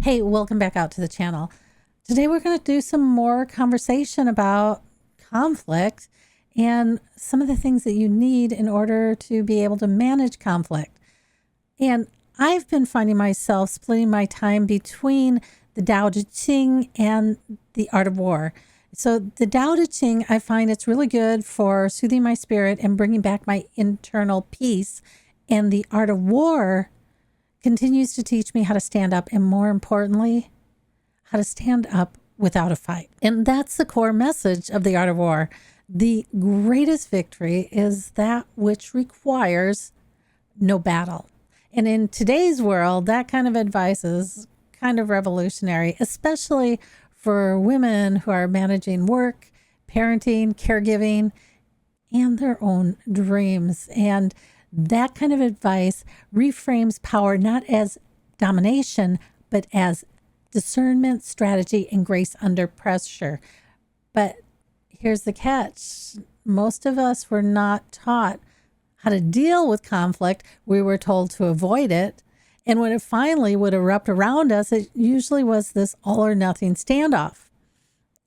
Hey, welcome back out to the channel. Today we're going to do some more conversation about conflict and some of the things that you need in order to be able to manage conflict. And I've been finding myself splitting my time between the Tao Te Ching and the Art of War. So the Tao Te Ching, I find it's really good for soothing my spirit and bringing back my internal peace. And the Art of War continues to teach me how to stand up, and more importantly, how to stand up without a fight. And that's the core message of the Art of War. The greatest victory is that which requires no battle. And in today's world, that kind of advice is kind of revolutionary, especially for women who are managing work, parenting, caregiving, and their own dreams. And that kind of advice reframes power not as domination, but as discernment, strategy, and grace under pressure. But here's the catch. Most of us were not taught how to deal with conflict. We were told to avoid it. And when it finally would erupt around us, it usually was this all or nothing standoff.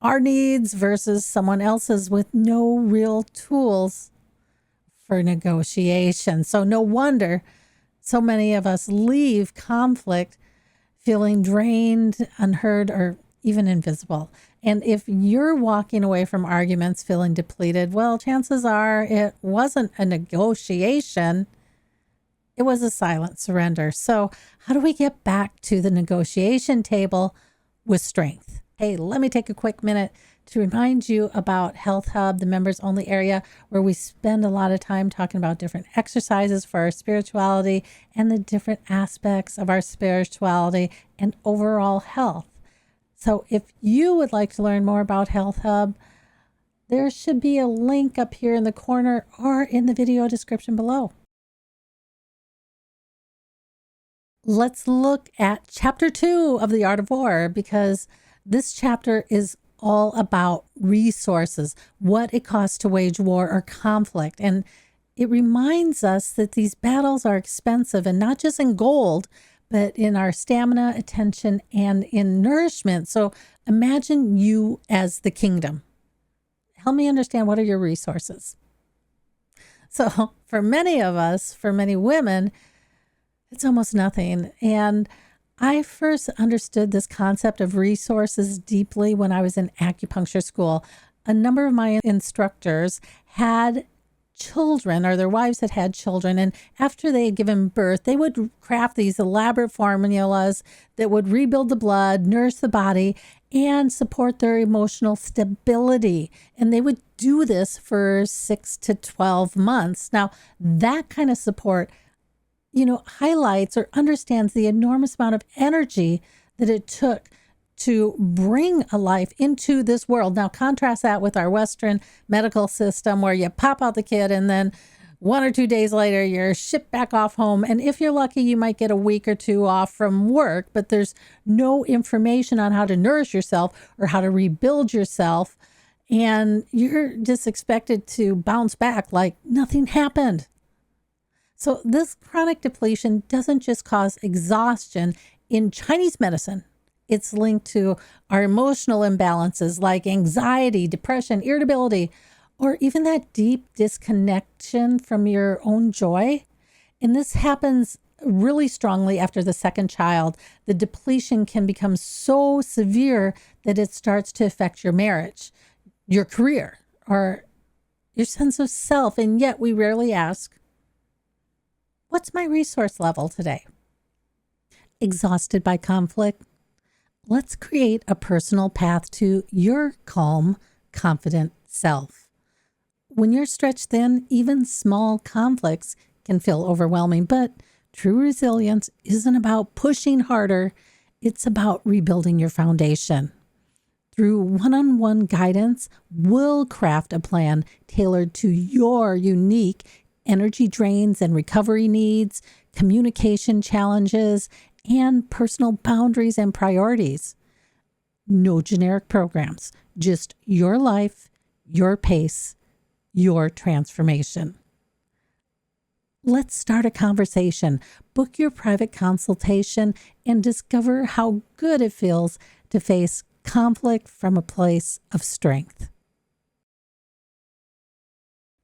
Our needs versus someone else's with no real tools for negotiation. So no wonder so many of us leave conflict feeling drained, unheard, or even invisible. And if you're walking away from arguments feeling depleted, well, chances are it wasn't a negotiation. It was a silent surrender. So how do we get back to the negotiation table with strength? Hey, let me take a quick minute to remind you about HealthHUB, the members only area where we spend a lot of time talking about different exercises for our spirituality and the different aspects of our spirituality and overall health. So if you would like to learn more about HealthHUB, there should be a link up here in the corner or in the video description below. Let's look at chapter 2 of the Art of War, because this chapter is all about resources, what it costs to wage war or conflict. And it reminds us that these battles are expensive, and not just in gold, but in our stamina, attention, and in nourishment. So imagine you as the kingdom. Help me understand, what are your resources? So for many of us, for many women, it's almost nothing. And I first understood this concept of resources deeply when I was in acupuncture school. A number of my instructors had children, or their wives had children, and after they had given birth, they would craft these elaborate formulas that would rebuild the blood, nourish the body, and support their emotional stability. And they would do this for 6 to 12 months. Now, that kind of support highlights or understands the enormous amount of energy that it took to bring a life into this world. Now, contrast that with our Western medical system, where you pop out the kid and then 1 or 2 days later, you're shipped back off home. And if you're lucky, you might get a week or 2 off from work, but there's no information on how to nourish yourself or how to rebuild yourself. And you're just expected to bounce back like nothing happened. So this chronic depletion doesn't just cause exhaustion. In Chinese medicine, it's linked to our emotional imbalances like anxiety, depression, irritability, or even that deep disconnection from your own joy. And this happens really strongly after the second child. The depletion can become so severe that it starts to affect your marriage, your career, or your sense of self. And yet we rarely ask, what's my resource level today? Exhausted by conflict? Let's create a personal path to your calm, confident self. When you're stretched thin, even small conflicts can feel overwhelming, but true resilience isn't about pushing harder. It's about rebuilding your foundation. Through one-on-one guidance, we'll craft a plan tailored to your unique energy drains and recovery needs, communication challenges, and personal boundaries and priorities. No generic programs, just your life, your pace, your transformation. Let's start a conversation. Book your private consultation and discover how good it feels to face conflict from a place of strength.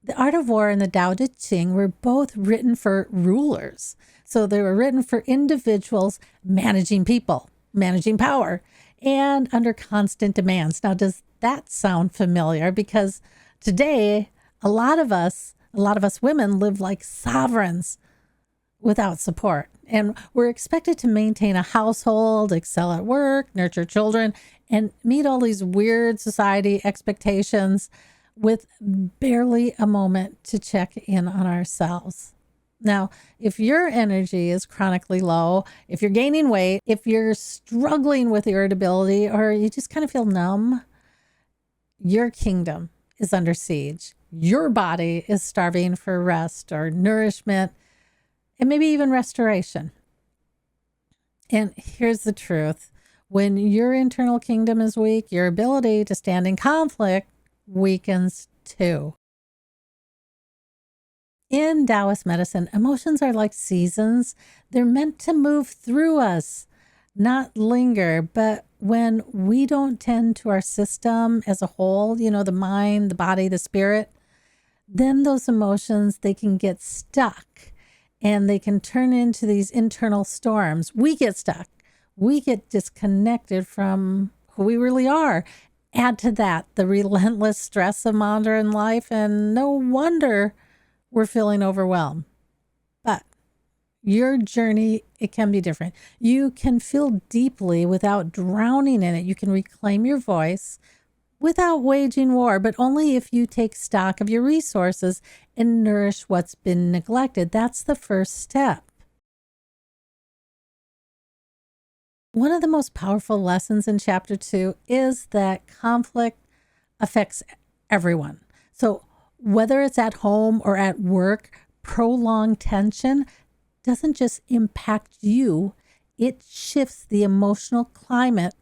The Art of War and the Tao Te Ching were both written for rulers. So they were written for individuals managing people, managing power, and under constant demands. Now, does that sound familiar? Because today, a lot of us women live like sovereigns without support. And we're expected to maintain a household, excel at work, nurture children, and meet all these weird society expectations with barely a moment to check in on ourselves. Now, if your energy is chronically low, if you're gaining weight, if you're struggling with irritability, or you just kind of feel numb, your kingdom is under siege. Your body is starving for rest or nourishment, and maybe even restoration. And here's the truth. When your internal kingdom is weak, your ability to stand in conflict weakens too. In Taoist medicine, emotions are like seasons. They're meant to move through us, not linger. But when we don't tend to our system as a whole, the mind, the body, the spirit, then those emotions, they can get stuck and they can turn into these internal storms. We get stuck. We get disconnected from who we really are. Add to that the relentless stress of modern life, and no wonder we're feeling overwhelmed. But your journey, it can be different. You can feel deeply without drowning in it. You can reclaim your voice without waging war, but only if you take stock of your resources and nourish what's been neglected. That's the first step. One of the most powerful lessons in chapter 2 is that conflict affects everyone. So whether it's at home or at work, prolonged tension doesn't just impact you, it shifts the emotional climate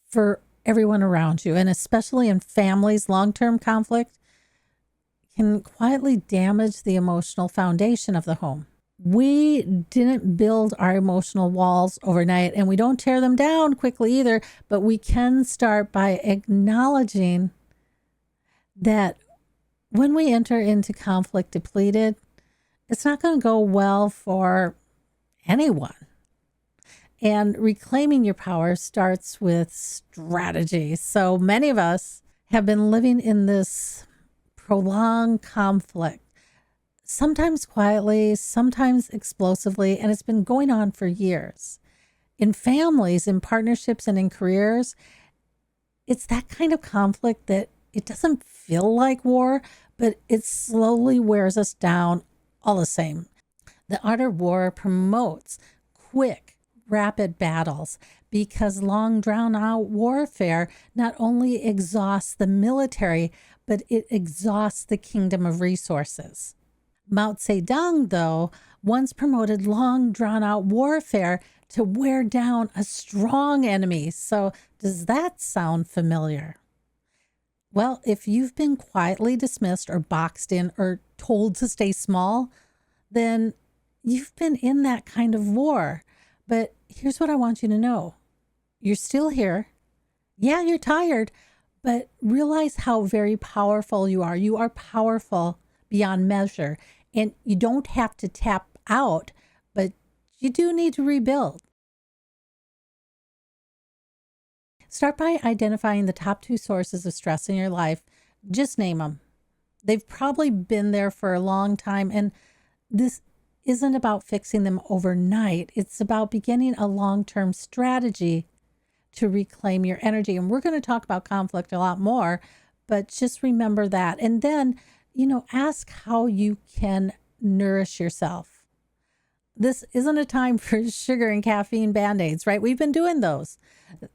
for everyone around you. And especially in families, long-term conflict can quietly damage the emotional foundation of the home. We didn't build our emotional walls overnight, and we don't tear them down quickly either, but we can start by acknowledging that when we enter into conflict depleted, it's not going to go well for anyone. And reclaiming your power starts with strategy. So many of us have been living in this prolonged conflict, sometimes quietly, sometimes explosively, and it's been going on for years. In families, in partnerships, and in careers, it's that kind of conflict that it doesn't feel like war, but it slowly wears us down all the same. The art of war promotes quick, rapid battles because long drawn out warfare not only exhausts the military, but it exhausts the kingdom of resources. Mao Zedong, though, once promoted long drawn out warfare to wear down a strong enemy. So does that sound familiar? Well, if you've been quietly dismissed or boxed in or told to stay small, then you've been in that kind of war. But here's what I want you to know. You're still here. Yeah, you're tired, but realize how very powerful you are. You are powerful beyond measure, and you don't have to tap out, but you do need to rebuild. Start by identifying the top 2 sources of stress in your life. Just name them. They've probably been there for a long time, and this isn't about fixing them overnight. It's about beginning a long-term strategy to reclaim your energy. And we're going to talk about conflict a lot more, but just remember that. And then, ask how you can nourish yourself. This isn't a time for sugar and caffeine band-aids, right? We've been doing those.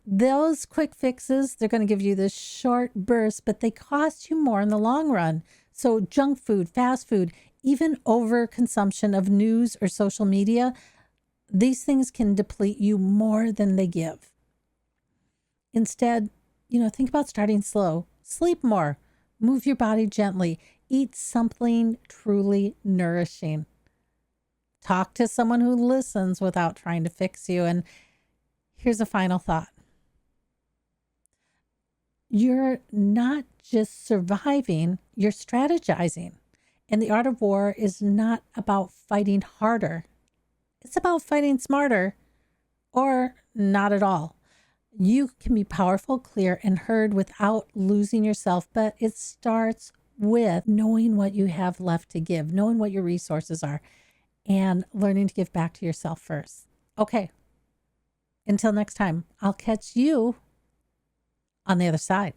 Those quick fixes, they're going to give you this short burst, but they cost you more in the long run. So junk food, fast food, even overconsumption of news or social media, these things can deplete you more than they give. Instead, think about starting slow. Sleep more. Move your body gently. Eat something truly nourishing. Talk to someone who listens without trying to fix you. And here's a final thought. You're not just surviving, you're strategizing. And the art of war is not about fighting harder. It's about fighting smarter or not at all. You can be powerful, clear, and heard without losing yourself, but it starts with knowing what you have left to give, knowing what your resources are, and learning to give back to yourself first. Okay. Until next time, I'll catch you on the other side.